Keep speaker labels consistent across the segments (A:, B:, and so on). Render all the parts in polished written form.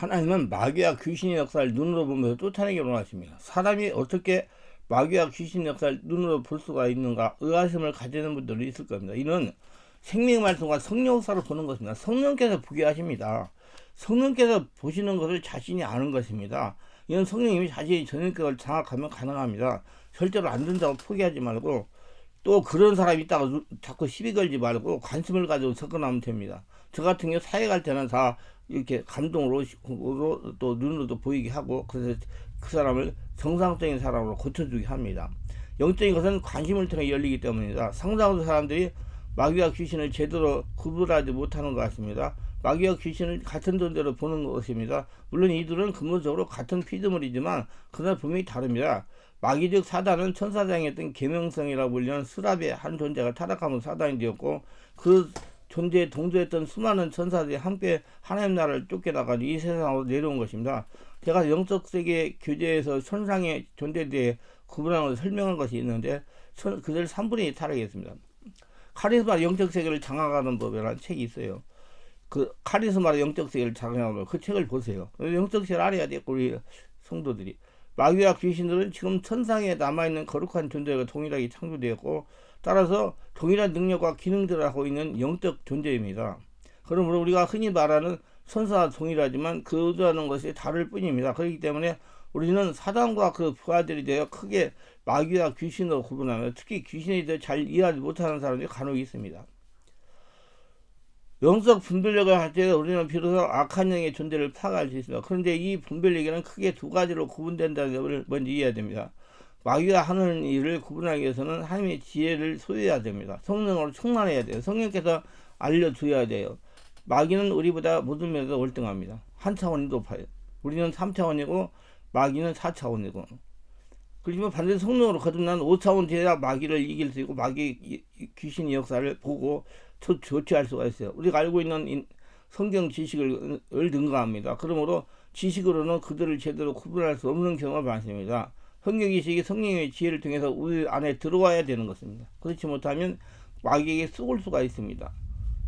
A: 하나님은 마귀와 귀신의 역사를 눈으로 보면서 쫓아내기로 원하십니다. 사람이 어떻게 마귀와 귀신의 역사를 눈으로 볼 수가 있는가 의아심을 가지는 분들이 있을 겁니다. 이는 생명의 말씀과 성령 역사를 보는 것입니다. 성령께서 보게 하십니다. 성령께서 보시는 것을 자신이 아는 것입니다. 이는 성령님이 자신이 전인격을 장악하면 가능합니다. 절대로 안 된다고 포기하지 말고, 또 그런 사람이 있다가 자꾸 시비 걸지 말고 관심을 가지고 접근하면 됩니다. 저 같은 경우 사회 갈 때는 다 이렇게 감동으로 또 눈으로도 보이게 하고, 그래서 그 사람을 정상적인 사람으로 고쳐주게 합니다. 영적인 것은 관심을 통해 열리기 때문입니다. 상당수 사람들이 마귀와 귀신을 제대로 구분하지 못하는 것 같습니다. 마귀와 귀신을 같은 존재로 보는 것입니다. 물론 이들은 근본적으로 같은 피조물이지만 그러나 분명히 다릅니다. 마귀 즉 사단은 천사장이었던 계명성이라고 불리는 스랍의 한 존재가 타락하면서 사단이 되었고, 그 존재에 동조했던 수많은 천사들이 함께 하나님 나라를 쫓겨나가 이 세상으로 내려온 것입니다. 제가 영적 세계 교재에서 천상의 존재에 대해 구분하는 것을 설명한 것이 있는데, 그들 3분의 2 타락했습니다. 카리스마 영적 세계를 장악하는 법이라는 책이 있어요. 그 카리스마로 영적 세계를 장악하는 그 책을 보세요. 영적 세계를 알아야 돼, 우리 성도들이. 마귀와 귀신들은 지금 천상에 남아있는 거룩한 존재가 동일하게 창조되었고, 따라서 동일한 능력과 기능들을 하고 있는 영적 존재입니다. 그러므로 우리가 흔히 말하는 천사와 동일하지만 그 의도하는 것이 다를 뿐입니다. 그렇기 때문에 우리는 사단과 그 부하들이 되어 크게 마귀와 귀신으로 구분하며, 특히 귀신에 대해 잘 이해하지 못하는 사람들이 간혹 있습니다. 영적 분별력을 할 때 우리는 비로소 악한 영의 존재를 파악할 수 있습니다. 그런데 이 분별력에는 크게 두 가지로 구분된다는 점을 먼저 이해해야 됩니다. 마귀가 하는 일을 구분하기 위해서는 하나님의 지혜를 소유해야 됩니다. 성령으로 충만해야 돼요. 성령께서 알려줘야 돼요. 마귀는 우리보다 모든 면에서 월등합니다. 한 차원이 높아요. 우리는 3차원이고 마귀는 4차원이고. 그렇지만 반드시 성령으로 거듭난 5차원 돼야 마귀를 이길 수 있고, 마귀 귀신의 역사를 보고 조치할 수가 있어요. 우리가 알고 있는 성경 지식을 능가합니다. 그러므로 지식으로는 그들을 제대로 구분할 수 없는 경우가 많습니다. 성경 지식이 성령의 지혜를 통해서 우리 안에 들어와야 되는 것입니다. 그렇지 못하면 마귀에게 쏘을 수가 있습니다.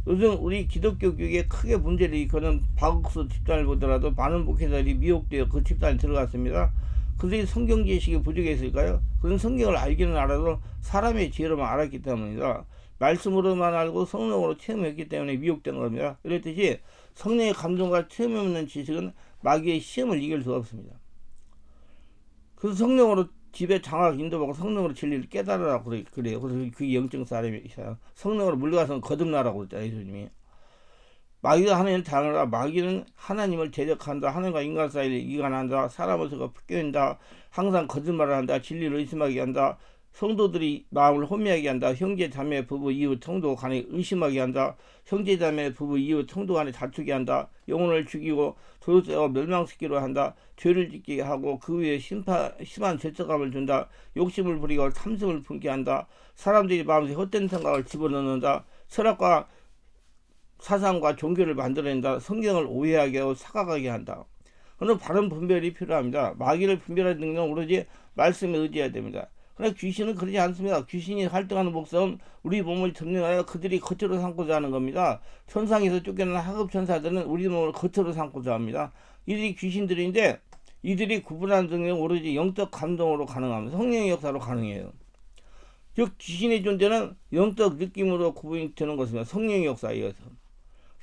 A: 요즘 우리 기독교 교육에 크게 문제를 일으키는 바국수 집단을 보더라도 많은 목회자들이 미혹되어 그 집단에 들어갔습니다. 그들이 성경 지식이 부족했을까요? 그런 성경을 알기는 알아도 사람의 지혜로만 알았기 때문입니다. 말씀으로만 알고 성령으로 체험했기 때문에 미혹된 겁니다. 이랬듯이 성령의 감동과 체험 없는 지식은 마귀의 시험을 이길 수가 없습니다. 그래서 성령으로 집에 장악 인도받고 성령으로 진리를 깨달으라고 그래요. 그래서 그게 영적 사람이셔요. 성령으로 물러가서 거듭나라고 그랬잖아요, 예수님이. 마귀가 하나님을 당하라. 마귀는 하나님을 대적한다. 하나님과 인간 사이를 이간한다. 사람을 서가 껴인다. 항상 거짓말을 한다. 진리를 의심하게 한다. 성도들이 마음을 혼미하게 한다. 형제 자매 부부 이웃 성도 간에 의심하게 한다. 형제 자매 부부 이웃 성도 간에 다투게 한다. 영혼을 죽이고 도둑질하고 멸망시키려 한다. 죄를 짓게 하고 그 위에 심한 죄책감을 준다. 욕심을 부리고 탐심을 품게 한다. 사람들이 마음에 헛된 생각을 집어넣는다. 철학과 사상과 종교를 만들어낸다. 성경을 오해하게 하고 착각하게 한다. 그런 바른 분별이 필요합니다. 마귀를 분별하는 능력은 오로지 말씀에 의지해야 됩니다. 그러나 귀신은 그러지 않습니다. 귀신이 활동하는 목적은 우리 몸을 점령하여 그들이 거처로 삼고자 하는 겁니다. 천상에서 쫓겨난 하급 천사들은 우리 몸을 거처로 삼고자 합니다. 이들이 귀신들인데 이들이 구분하는 능력은 오로지 영적 감동으로 가능합니다. 성령의 역사로 가능해요. 즉 귀신의 존재는 영적 느낌으로 구분이 되는 것입니다. 성령의 역사에 의해서.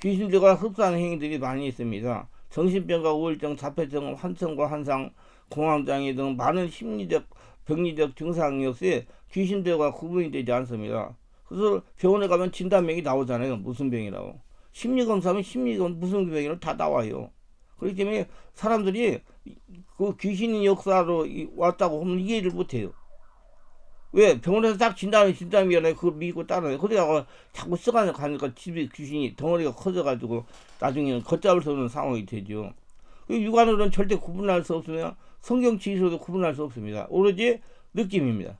A: 귀신들과 흡사하는 행위들이 많이 있습니다. 정신병과 우울증, 자폐증, 환청과 환상, 공황장애 등 많은 심리적, 병리적 증상 역시 귀신들과 구분이 되지 않습니다. 그래서 병원에 가면 진단명이 나오잖아요. 무슨 병이라고. 심리검사하면 심리검 무슨 병이라고 다 나와요. 그렇기 때문에 사람들이 그 귀신의 역사로 왔다고 하면 이해를 못해요. 왜? 병원에서 딱 진단이잖아요. 그걸 믿고 따라요. 그러다가 자꾸 썩어가니까 집에 귀신이 덩어리가 커져가지고 나중에는 걷잡을 수 없는 상황이 되죠. 육안으로는 절대 구분할 수 없으며 성경 지식으로도 구분할 수 없습니다. 오로지 느낌입니다.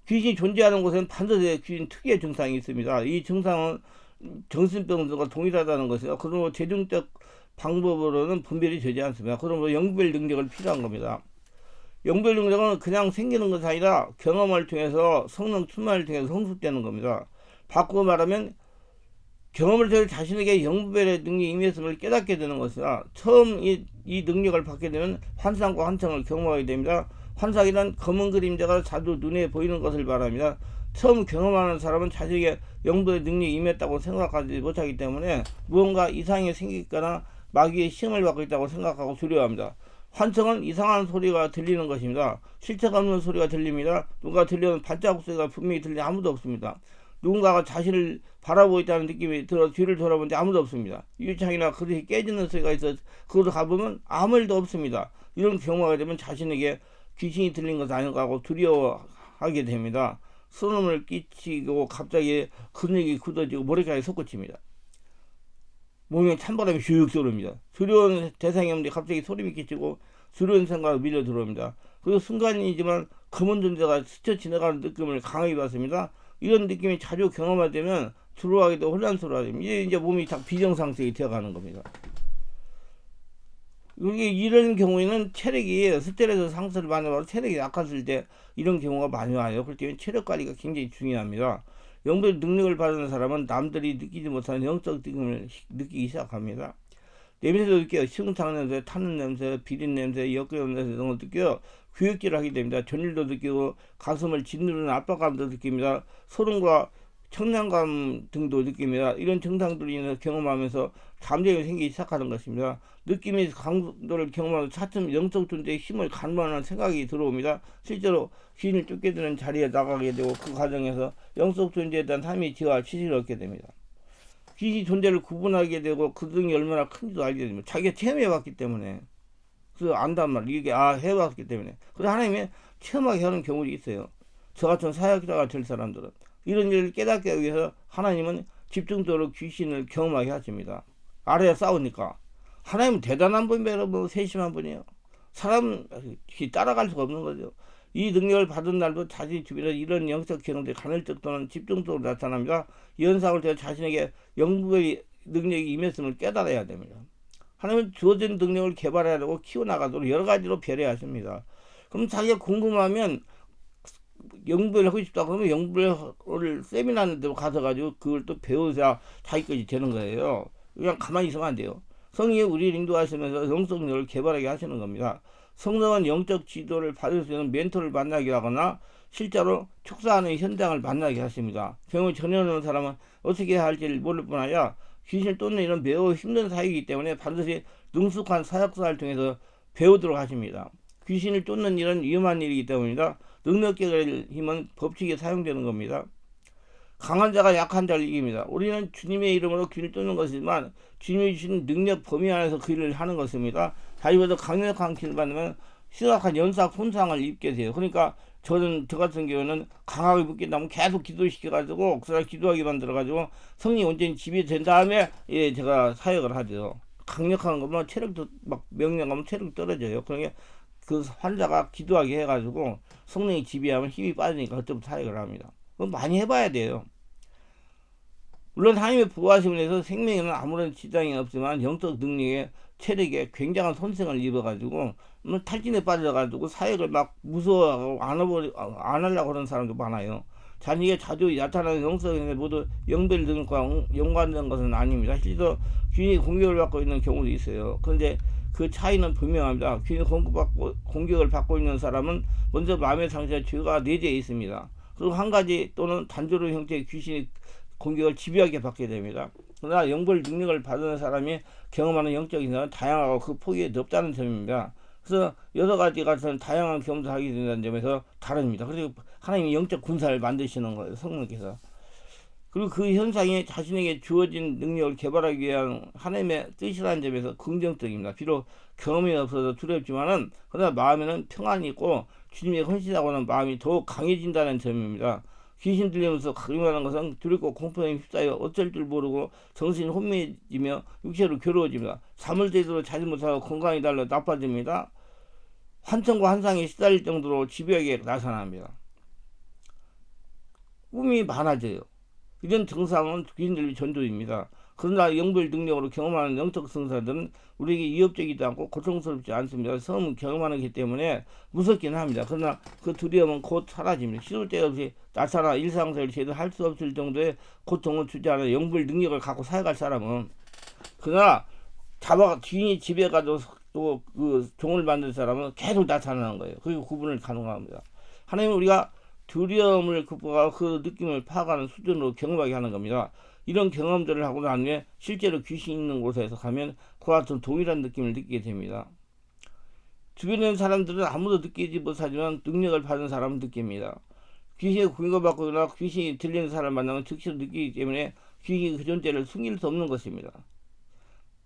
A: 귀신이 존재하는 곳에는 반드시 귀신 특유의 증상이 있습니다. 이 증상은 정신병들과 동일하다는 것이요. 그러므로 재정적 방법으로는 분별이 되지 않습니다. 그러므로 영별 능력을 필요한 겁니다. 영별 능력은 그냥 생기는 것이 아니라 경험을 통해서 성령 충만을 통해서 성숙되는 겁니다. 바꾸고 말하면 경험을 통해 자신에게 영분별의 능력이 임했음을 깨닫게 되는 것이라 처음 이 능력을 받게 되면 환상과 환청을 경험하게 됩니다. 환상이란 검은 그림자가 자주 눈에 보이는 것을 말합니다. 처음 경험하는 사람은 자신에게 영도의 능력이 임했다고 생각하지 못하기 때문에 무언가 이상이 생기거나 마귀의 시험을 받고 있다고 생각하고 두려워합니다. 환청은 이상한 소리가 들리는 것입니다. 실체가 없는 소리가 들립니다. 누가 들려는 발자국 소리가 분명히 들리는 아무도 없습니다. 누군가가 자신을 바라보고 있다는 느낌이 들어 뒤를 돌아보는데 아무도 없습니다. 유리창이나 그릇이 깨지는 소리가 있어 그것을 가보면 아무 일도 없습니다. 이런 경우가 되면 자신에게 귀신이 들린 것은 아닌가 하고 두려워하게 됩니다. 소름을 끼치고 갑자기 근육이 굳어지고 머리카락이 솟구칩니다. 몸에 찬바람이 슉 쏘릅니다. 두려운 대상이 없는데 갑자기 소름이 끼치고 두려운 생각이 밀려 들어옵니다. 그리고 순간이지만 검은 존재가 스쳐 지나가는 느낌을 강하게 받습니다. 이런 느낌이 자주 경험하되면 들어가기도 혼란스러워집니다. 이제 몸이 다 비정상색이 되어가는 겁니다. 이런 경우에는 체력이 스트레스 상승을 받는 체력이 약해질 때 이런 경우가 많이 와요. 그렇기 때문에 체력 관리가 굉장히 중요합니다. 영도의 능력을 받는 사람은 남들이 느끼지 못하는 영적 느낌을 느끼기 시작합니다. 냄새도 느껴요. 식은탕 냄새, 타는 냄새, 비린 냄새, 역겨운 냄새 이런 걸 느껴요. 구역질을 하게 됩니다. 전율도 느끼고 가슴을 짓누르는 압박감도 느낍니다. 소름과 청량감 등도 느낍니다. 이런 증상들로 인해서 경험하면서 감정이 생기기 시작하는 것입니다. 느낌의 강도를 경험하면서 차츰 영적 존재의 힘을 간과하는 생각이 들어옵니다. 실제로 귀신을 쫓게 되는 자리에 나가게 되고 그 과정에서 영적 존재에 대한 삶의 지혜와 지식을 얻게 됩니다. 귀신 존재를 구분하게 되고 그 등이 얼마나 큰지도 알게 됩니다. 자기가 체험해봤기 때문에 그래서 안단 말이에요. 이게 해봤기 때문에. 그래서 하나님이 체험하게 하는 경우도 있어요. 저 같은 사역자가 될 사람들은 이런 일을 깨닫기 위해서 하나님은 집중적으로 귀신을 경험하게 하십니다. 아래에 싸우니까. 하나님은 대단한 분이에요. 여러분, 세심한 분이에요. 사람이 따라갈 수가 없는 거죠. 이 능력을 받은 날도 자신 주변에 이런 영적 기능들이 간헐적 또는 집중적으로 나타납니다. 이 현상을 통해 자신에게 영부의 능력이 임했음을 깨달아야 됩니다. 하나님은 주어진 능력을 개발해야 되고 키워나가도록 여러 가지로 배려하십니다. 그럼 자기가 궁금하면 영부를 하고 싶다 그러면 영부를 세미나하는 데로 가서가지고 그걸 또 배우자 자기 것이 되는 거예요. 그냥 가만히 있으면 안 돼요. 성령이 우리를 인도하시면서 영적 능력을 개발하게 하시는 겁니다. 성령은 영적 지도를 받을 수 있는 멘토를 만나게 하거나 실제로 축사하는 현장을 만나게 하십니다. 경험이 전혀 없는 사람은 어떻게 해야 할지를 모를 뿐 아니라 귀신을 쫓는 이런 매우 힘든 사역이기 때문에 반드시 능숙한 사역사를 통해서 배우도록 하십니다. 귀신을 쫓는 일은 위험한 일이기 때문입니다. 능력계의 힘은 법칙에 사용되는 겁니다. 강한 자가 약한 자를 이깁니다. 우리는 주님의 이름으로 귀를 쫓는 것이지만 주님이 주신 능력 범위 안에서 그 일을 하는 것입니다. 자기보다 강력한 길을 받으면 심각한 연삭 손상을 입게 돼요. 그러니까 저 같은 경우는 강하게 붙긴다면 계속 기도시켜가지고 그 사람 기도하게 만들어가지고 성령이 온전히 지배된 다음에 제가 사역을 하죠. 강력한 거면 체력도 막 명령하면 체력이 떨어져요. 그러니까 그 환자가 기도하게 해가지고 성령이 지배하면 힘이 빠지니까 그때부터 사역을 합니다. 그건 많이 해봐야 돼요. 물론 하나님의 보호하심을 해서 생명에는 아무런 지장이 없지만 영적 능력에 체력에 굉장한 손상을 입어가지고 탈진에 빠져가지고 사역을 막 무서워하고 안 하려고 하는 사람도 많아요. 자기가 자주 나타나는 영성에 모두 영별 등과 연관된 것은 아닙니다. 실제로 귀인이 공격을 받고 있는 경우도 있어요. 그런데 그 차이는 분명합니다. 귀인이 공격을 받고 있는 사람은 먼저 마음의 상처에 죄가 내재해 있습니다. 그리고 한 가지 또는 단조로운 형태의 귀신이 공격을 집요하게 받게 됩니다. 그러나 영벌 능력을 받은 사람이 경험하는 영적인 것은 다양하고 그 폭이 넓다는 점입니다. 그래서 여러 가지 같은 다양한 경험을 하게 된다는 점에서 다릅니다. 그리고 하나님이 영적 군사를 만드시는 거예요. 성령께서. 그리고 그 현상이 자신에게 주어진 능력을 개발하기 위한 하나님의 뜻이라는 점에서 긍정적입니다. 비록 경험이 없어서 두렵지만은 그러나 마음에는 평안이 있고 주님의 헌신하고 하는 마음이 더욱 강해진다는 점입니다. 귀신 들리면서 강림하는 것은 두렵고 공포에 휩싸여 어쩔 줄 모르고 정신이 혼미해지며 육체로 괴로워집니다. 잠을 제대로 자지 못하고 건강이 달라 나빠집니다. 환청과 환상에 시달릴 정도로 집요하게 나타납니다. 꿈이 많아져요. 이런 증상은 귀신 들림 전조입니다. 그러나 영별 능력으로 경험하는 영적 성사들은 우리에게 위협적이지 않고 고통스럽지 않습니다. 처음 경험하기 때문에 무섭긴 합니다. 그러나 그 두려움은 곧 사라집니다. 시도 때 없이 나타나 일상생활을 제대로 할 수 없을 정도의 고통을 주지 않은 영별 능력을 갖고 살아갈 사람은, 그러나 주인이 집에 가도 또 그 종을 만든 사람은 계속 나타나는 거예요. 그리고 구분을 가능합니다. 하나님은 우리가 두려움을 극복하고 그 느낌을 파악하는 수준으로 경험하게 하는 겁니다. 이런 경험들을 하고 난 후에 실제로 귀신이 있는 곳에서 가면 그와 같은 동일한 느낌을 느끼게 됩니다. 주변에 있는 사람들은 아무도 느끼지 못하지만 능력을 받은 사람은 느낍니다. 귀신에 공격받거나 귀신이 들리는 사람을 만나면 즉시 느끼기 때문에 귀신이 그 존재를 숨길 수 없는 것입니다.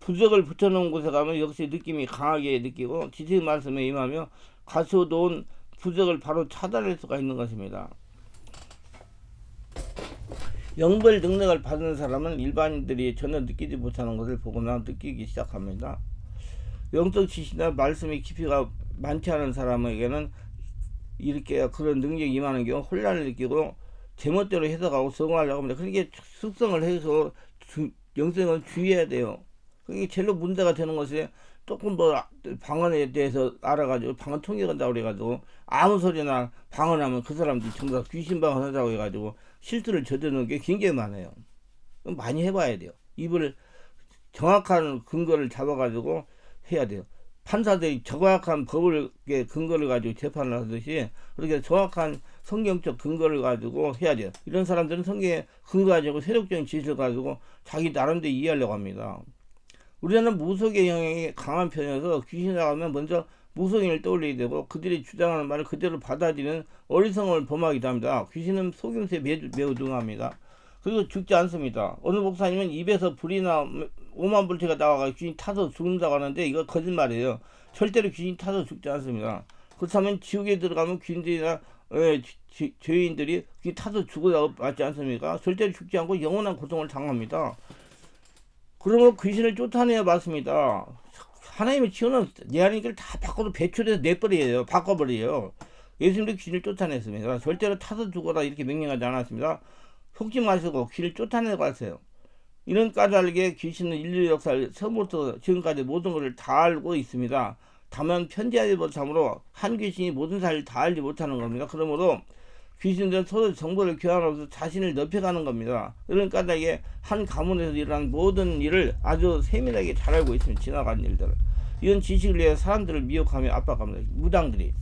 A: 부적을 붙여놓은 곳에 가면 역시 느낌이 강하게 느끼고 지식 말씀에 임하며 가져놓은 부적을 바로 차단할 수가 있는 것입니다. 영벌 능력을 받은 사람은 일반인들이 전혀 느끼지 못하는 것을 보거나 느끼기 시작합니다. 영적 지식이나 말씀의 깊이가 많지 않은 사람에게는 이렇게 그런 능력이 임하는 경우 혼란을 느끼고 제멋대로 해석하고 적응하려고 합니다. 그러니까 숙성을 해서 영성을 주의해야 돼요. 그게 제일로 문제가 되는 것이 조금 뭐 방언에 대해서 알아가지고 방언 통역한다고 그래가지고 아무 소리나 방언하면 그 사람들이 정작 귀신 방언하자고 해가지고 실수를 저지르는 게 굉장히 많아요. 많이 해봐야 돼요. 입을 정확한 근거를 잡아가지고 해야 돼요. 판사들이 정확한 법을 근거를 가지고 재판을 하듯이 그렇게 정확한 성경적 근거를 가지고 해야 돼요. 이런 사람들은 성경에 근거 가지고 세력적인 지식을 가지고 자기 나름대로 이해하려고 합니다. 우리는 무속의 영향이 강한 편이어서 귀신 나가면 먼저 무속인을 떠올리게 되고 그들이 주장하는 말을 그대로 받아들이는 어리석음을 범하기도 합니다. 귀신은 속임수에 매우 능합니다. 그리고 죽지 않습니다. 어느 목사님은 입에서 불이나 오만 불태가 나와가 귀신이 타서 죽는다고 하는데 이거 거짓말이에요. 절대로 귀신이 타서 죽지 않습니다. 그렇다면 지옥에 들어가면 귀신들이나 죄인들이 귀신 타서 죽어야 맞지 않습니까? 절대로 죽지 않고 영원한 고통을 당합니다. 그러면 귀신을 쫓아내야 맞습니다. 하나님의 지원은 내 안의 길을 다 바꿔도 배출해서 내버려요. 바꿔버려요. 예수님도 귀신을 쫓아냈습니다. 절대로 타서 죽어라 이렇게 명령하지 않았습니다. 속지 마시고 귀신을 쫓아내고 하세요. 이런 까닭에 귀신은 인류 역사를 처음부터 지금까지 모든 것을 다 알고 있습니다. 다만 편지하지 못함으로 한 귀신이 모든 사실을 다 알지 못하는 겁니다. 그러므로 귀신들은 서로 정보를 교환하면서 자신을 넓혀가는 겁니다. 이런 까닭에 한 가문에서 일어난 모든 일을 아주 세밀하게 잘 알고 있습니다. 지나간 일들을. 이런 지식을 위해 사람들을 미혹하며 압박합니다. 무당들이.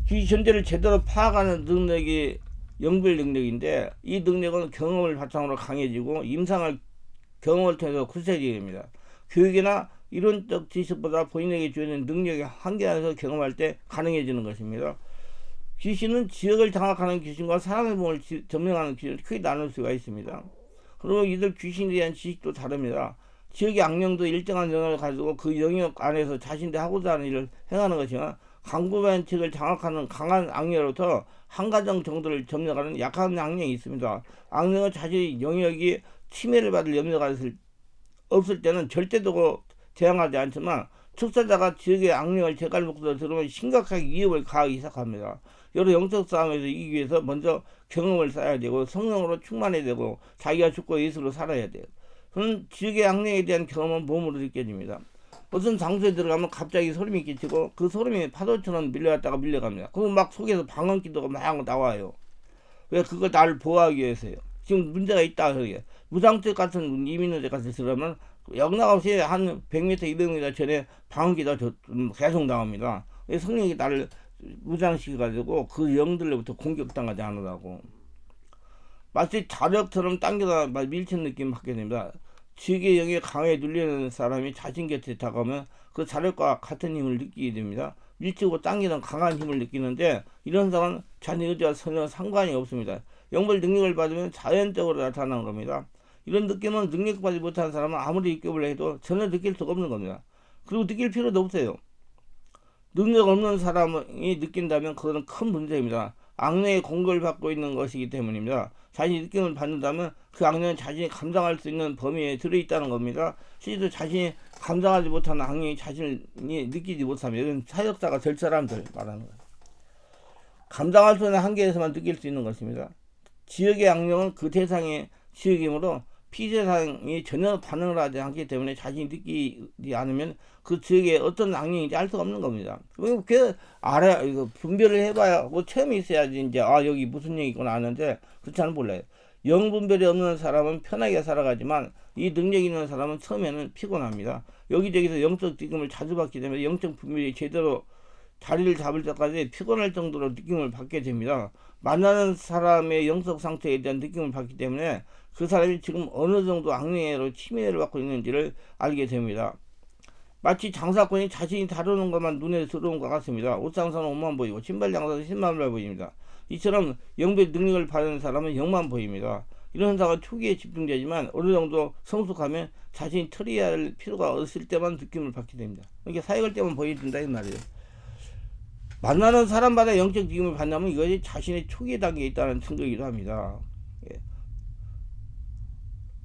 A: 귀신 존재를 제대로 파악하는 능력이 영별 능력인데 이 능력은 경험을 바탕으로 강해지고 임상을 경험을 통해서 굳세지게 됩니다. 교육이나 이론적 지식보다 본인에게 주어진 능력이 한계 안에서 경험할 때 가능해지는 것입니다. 귀신은 지역을 장악하는 귀신과 사람의 몸을 점령하는 귀신을 크게 나눌 수가 있습니다. 그리고 이들 귀신에 대한 지식도 다릅니다. 지역의 악령도 일정한 영역을 가지고 그 영역 안에서 자신들이 하고자 하는 일을 행하는 것이나 강구한 지역을 장악하는 강한 악령으로부터 한 가정 정도를 점령하는 약한 악령이 있습니다. 악령은 자신의 영역이 침해를 받을 염려가 없을 때는 절대로 대항하지 않지만 축사자가 지역의 악령을 제갈 목소리를 들으면 심각하게 위협을 가하기 시작합니다. 여러 영적 싸움에서 이기기 위해서 먼저 경험을 쌓아야 되고 성령으로 충만해야 되고 자기가 죽고 예수로 살아야 돼요. 그런 지역의 악령에 대한 경험은 몸으로 느껴집니다. 어떤 장소에 들어가면 갑자기 소름이 끼치고 그 소름이 파도처럼 밀려왔다가 밀려갑니다. 그럼 막 속에서 방언기도가 막 나와요. 왜? 그걸 나를 보호하기 위해서요. 지금 문제가 있다. 그게 무장죄 같은 이민노제 같은 들어가면 영락없이 한 100m, 200m 전에 방언기도가 계속 나옵니다. 성령이 나를 무장시켜가지고 그 영들로부터 공격당하지 않으라고. 마치 자력처럼 당겨다 밀친 느낌 받게 됩니다. 지옥의 영에 강하게 눌리는 사람이 자신 곁에 다가오면 그 자력과 같은 힘을 느끼게 됩니다. 밀치고 당기는 강한 힘을 느끼는데 이런 사람은 자기 의지와 전혀 상관이 없습니다. 영벌 능력을 받으면 자연적으로 나타나는 겁니다. 이런 느낌은 능력받지 못한 사람은 아무리 입교를 해도 전혀 느낄 수가 없는 겁니다. 그리고 느낄 필요도 없어요. 능력 없는 사람이 느낀다면 그것은 큰 문제입니다. 악령의 공격을 받고 있는 것이기 때문입니다. 자신이 느낌을 받는다면 그 악령은 자신이 감당할 수 있는 범위에 들어있다는 겁니다. 실제로 자신이 감당하지 못하는 악령이 자신이 느끼지 못하면 이런 사역자가 될 사람들 말하는 거예요. 감당할 수 있는 한계에서만 느낄 수 있는 것입니다. 지역의 악령은 그 대상의 지역이므로 피세상이 전혀 반응을 하지 않기 때문에 자신이 느끼지 않으면 그 지역에 어떤 악령인지 알 수가 없는 겁니다. 그 알아 이거 분별을 해봐야 뭐 체험이 있어야지 이제 아 여기 무슨 영이 있구나 아는데 그렇지는 몰라요. 영 분별이 없는 사람은 편하게 살아가지만 이 능력이 있는 사람은 처음에는 피곤합니다. 여기저기서 영적 느낌을 자주 받기 때문에 영적 분별이 제대로 자리를 잡을 때까지 피곤할 정도로 느낌을 받게 됩니다. 만나는 사람의 영적 상태에 대한 느낌을 받기 때문에 그 사람이 지금 어느 정도 악령으로 침해를 받고 있는지를 알게 됩니다. 마치 장사꾼이 자신이 다루는 것만 눈에 들어온 것 같습니다. 옷 장사는 옷만 보이고 신발 장사는 신발만 보입니다. 이처럼 영별 능력을 받은 사람은 영만 보입니다. 이런 현상은 초기에 집중되지만 어느 정도 성숙하면 자신이 처리해야 할 필요가 없을 때만 느낌을 받게 됩니다. 이게 사역할 때만 보여준다 이 말이에요. 만나는 사람마다 영적 느낌을 받냐면 이것이 자신의 초기 단계에 있다는 증거이기도 합니다. 예.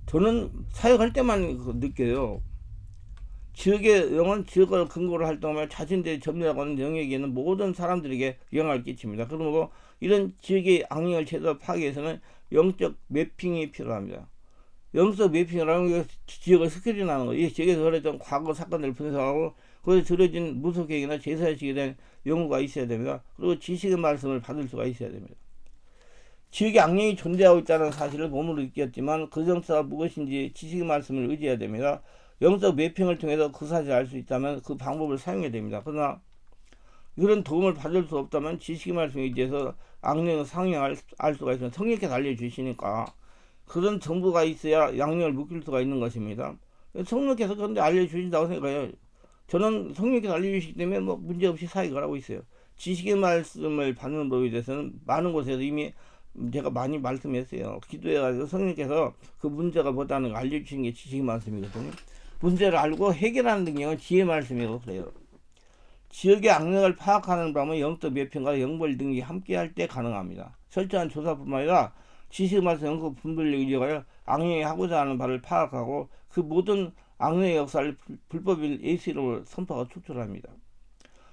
A: 저는 사역할 때만 느껴요. 지역의 영은 지역을 근거로 활동하며 자신들이 점유하고 하는 영역에 있는 모든 사람들에게 영향을 끼칩니다. 그러므로 이런 지역의 악령을 제대로 파악하기 위해서는 영적 매핑이 필요합니다. 영적 매핑이라는 게 지역을 스크린하는 거예요. 이 지역에서 벌어졌던 과거 사건들을 분석하고 거기서 들어진 무속행위나 제사의식에 대한 연구가 있어야 됩니다. 그리고 지식의 말씀을 받을 수가 있어야 됩니다. 지역에 악령이 존재하고 있다는 사실을 몸으로 느꼈지만 그 정체가 무엇인지 지식의 말씀을 의지해야 됩니다. 영적 매핑을 통해서 그 사실을 알 수 있다면 그 방법을 사용해야 됩니다. 그러나 이런 도움을 받을 수 없다면 지식의 말씀에 의지해서 악령의 상향을 알 수가 있습니다. 성령께서 알려주시니까 그런 정보가 있어야 악령을 묶일 수가 있는 것입니다. 성령께서 그런데 알려주신다고 생각해요. 저는 성령께서 알려주시기 때문에 뭐 문제없이 사역을 하고 있어요. 지식의 말씀을 받는 법에 대해서는 많은 곳에서 이미 제가 많이 말씀했어요. 기도해가지고 성령께서 그 문제가 뭐다는 걸 알려주시는 게 지식의 말씀이거든요. 문제를 알고 해결하는 능력은 지혜의 말씀이고 그래요. 지역의 악령을 파악하는 방법은 영적 매핑과 영벌 능력이 함께할 때 가능합니다. 철저한 조사뿐만 아니라 지식의 말씀 영적 분별력을 이용하여 악령이 하고자 하는 바를 파악하고 그 모든 악령의 역사를 불법인 예시로 선포하고 축출합니다.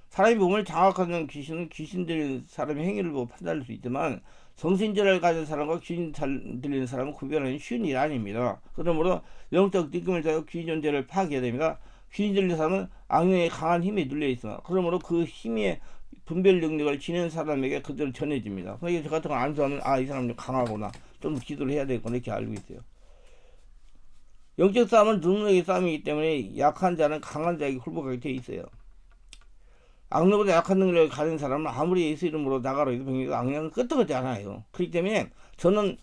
A: 사람의 몸을 장악하는 귀신은 귀신 들린 사람의 행위를 보고 판단할 수 있지만 정신질환을 가진 사람과 귀신 들리는 사람은 구별하기 쉬운 일이 아닙니다. 그러므로 영적 느낌을 자고 귀신 존재를 파악해야 됩니다. 귀신 들린 사람은 악령의 강한 힘에 눌려 있어. 그러므로 그 힘의 분별 능력을 지닌 사람에게 그대로 전해집니다. 그러니까 저 같은 거 안수하면 아, 이 사람 좀 강하구나. 좀 기도를 해야 되겠구나 이렇게 알고 있어요. 영적 싸움은 능력의 싸움이기 때문에 약한 자는 강한 자에게 굴복하게 돼 있어요. 악령보다 약한 능력을 가진 사람은 아무리 예수 이름으로 나가라 해도 악령은 끄떡하지 않아요. 그렇기 때문에 저는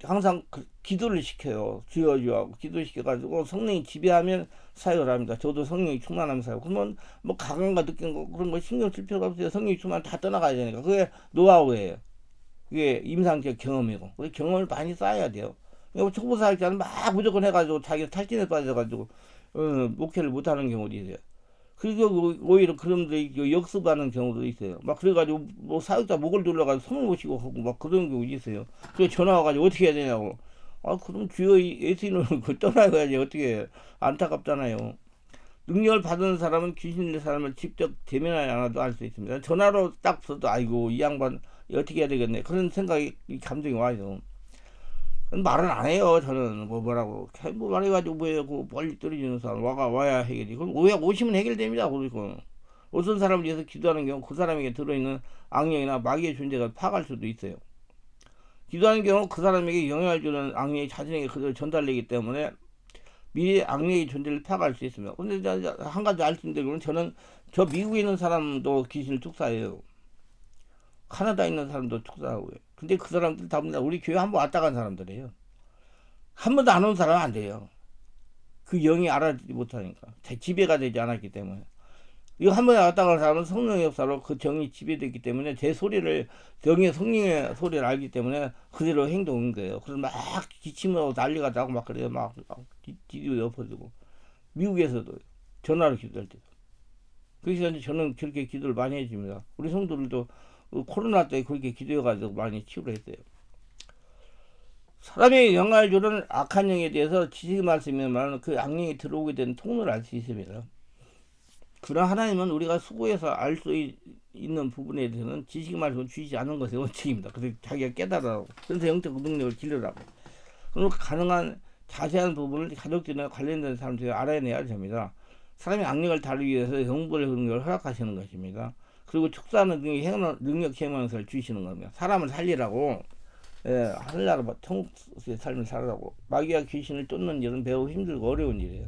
A: 항상 기도를 시켜요. 주여 기도시켜가지고 성령이 지배하면 사역을 합니다. 저도 성령이 충만하면 사역. 그러면 뭐 강한가 느낀 거 그런 거 신경 쓸 필요가 없어요. 성령이 충만 다 떠나가야 되니까. 그게 노하우예요. 그게 임상적 경험이고 그 경험을 많이 쌓아야 돼요. 초보 사역자는 막 무조건 해가지고 자기 탈진에 빠져가지고 목회를 못하는 경우도 있어요. 그리고 오히려 그런데 역습하는 경우도 있어요. 막 그래가지고 뭐 사역자 목을 눌러가지고 손을 못 쉬고 하고 막 그런 경우 있어요. 그래서 전화 와가지고 어떻게 해야 되냐고. 아 그럼 주여 예수님을 떠나가야지 어떻게 해. 안타깝잖아요. 능력을 받은 사람은 귀신 있는 사람을 직접 대면하지 않아도 알 수 있습니다. 전화로 딱 써도 아이고 이 양반 어떻게 해야 되겠네 그런 생각이 감정이 와요. 말은 안 해요. 저는 뭐라고 뭐 말해가지고 뭐예요. 그 멀리 떨어지는 사람 와야 해결이. 그럼 오시면 해결됩니다. 그리고 어떤 사람을 위해서 기도하는 경우 그 사람에게 들어있는 악령이나 마귀의 존재가 파악할 수도 있어요. 기도하는 경우 그 사람에게 영향을 주는 악령이 자신에게 그대로 전달되기 때문에 미리 악령의 존재를 파악할 수 있습니다. 근데 한 가지 알 수 있는 건 저는 저 미국에 있는 사람도 귀신을 축사해요. 카나다에 있는 사람도 축사하고요. 근데 그 사람들 다 우리 교회 한번 왔다 간 사람들이에요. 한 번도 안 온 사람은 안 돼요. 그 영이 알아듣지 못하니까. 지배가 되지 않았기 때문에. 이거 한 번에 왔다 간 사람은 성령의 역사로 그 정이 지배됐기 때문에 제 소리를, 정의 성령의 소리를 알기 때문에 그대로 행동한 거예요. 그래서 막 기침하고 난리가 나고 막 그래요. 막 뒤로 엎어지고. 미국에서도 전화로 기도할 때도. 그래서 저는 그렇게 기도를 많이 해줍니다. 우리 성도들도 코로나 때 그렇게 기도해가지고 많이 치유를 했어요. 사람의 영향을 주는 악한 영에 대해서 지식의 말씀이 말하는 그 악령이 들어오게 된 통로를 알 수 있습니다. 그러나 하나님은 우리가 수고해서 알 수 있는 부분에 대해서는 지식의 말씀을 주시지 않은 것이 원칙입니다. 그래서 자기가 깨달으라고. 그래서 영적 능력을 기르라고. 그럼 가능한 자세한 부분을 가족들이나 관련된 사람들이 알아내야 됩니다. 사람의 악력을 다루기 위해서 영불의 능력을 허락하시는 것입니다. 그리고 축사하는 능력 행원을 주시는 겁니다. 사람을 살리라고, 예, 하늘나라 천국의 삶을 살라고. 마귀와 귀신을 쫓는 일은 매우 힘들고 어려운 일이에요.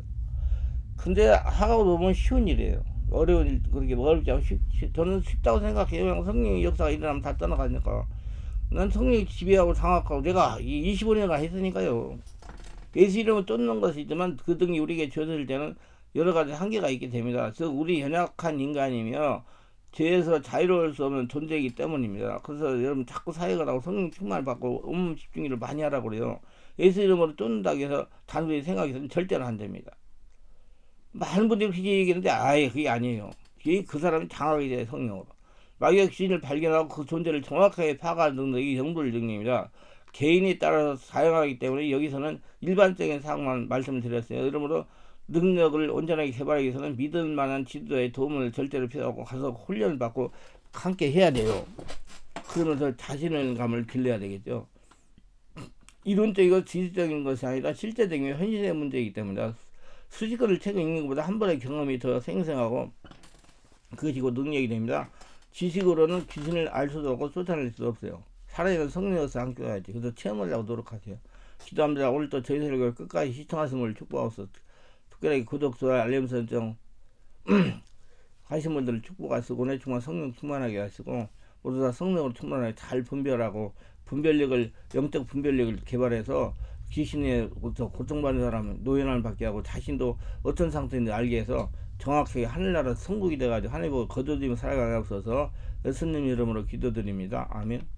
A: 근데 하고 보면 쉬운 일이에요. 어려운 일, 그렇게 어렵지 않고 저는 쉽다고 생각해요. 성령의 역사가 일어나면 다 떠나가니까. 난 성령이 지배하고 장악하고 내가 25년간 했으니까요. 예수 이름을 쫓는 것이지만 그 등이 우리에게 주어질 때는 여러 가지 한계가 있게 됩니다. 즉 우리 연약한 인간이며 죄에서 자유로울 수 없는 존재이기 때문입니다. 그래서 여러분 자꾸 사역을 하고 성령 충만을 받고 온몸 집중을 많이 하라고 그래요. 예수 이름으로 쫓는다고 해서 단순히 생각해서는 절대로 안 됩니다. 많은 분들이 그렇게 얘기하는데 아예 그게 아니에요. 그 사람이 장악이 돼요. 성령으로. 마귀의 귀신을 발견하고 그 존재를 정확하게 파악하는 능력이 영불 능력입니다. 개인에 따라서 사용하기 때문에 여기서는 일반적인 사항만 말씀을 드렸어요. 그러므로 능력을 온전하게 개발하기 위해서는 믿을 만한 지도자의 도움을 절대로 필요하고 가서 훈련을 받고 함께 해야 돼요. 그러면서 자신감을 길러야 되겠죠. 이론적이고 지식적인 것이 아니라 실제적인 현실의 문제이기 때문에 수식어를 책을 읽는 것보다 한 번의 경험이 더 생생하고 그것이 곧 능력이 됩니다. 지식으로는 귀신을 알 수도 없고 쫓아낼 수도 없어요. 살아있는 성령으로서 함께 가야지. 그래서 체험하려고 노력하세요. 기도합니다. 오늘도 저희 설교를 끝까지 시청하심을 축복하옵소서. 특별히 구독, 좋아요, 알림 설정 하신 분들을 축복하시고 오늘 정말 성령 충만하게 하시고 모두 다 성령으로 충만하게 잘 분별하고 분별력을 영적 분별력을 개발해서 귀신에부터 고통받는 사람은 노연함을 받게 하고 자신도 어떤 상태인지 알게 해서 정확하게 하늘나라 천국이 돼가지고 하늘 보고 거두어지며 살아가게 하옵소서. 예수님 이름으로 기도드립니다. 아멘.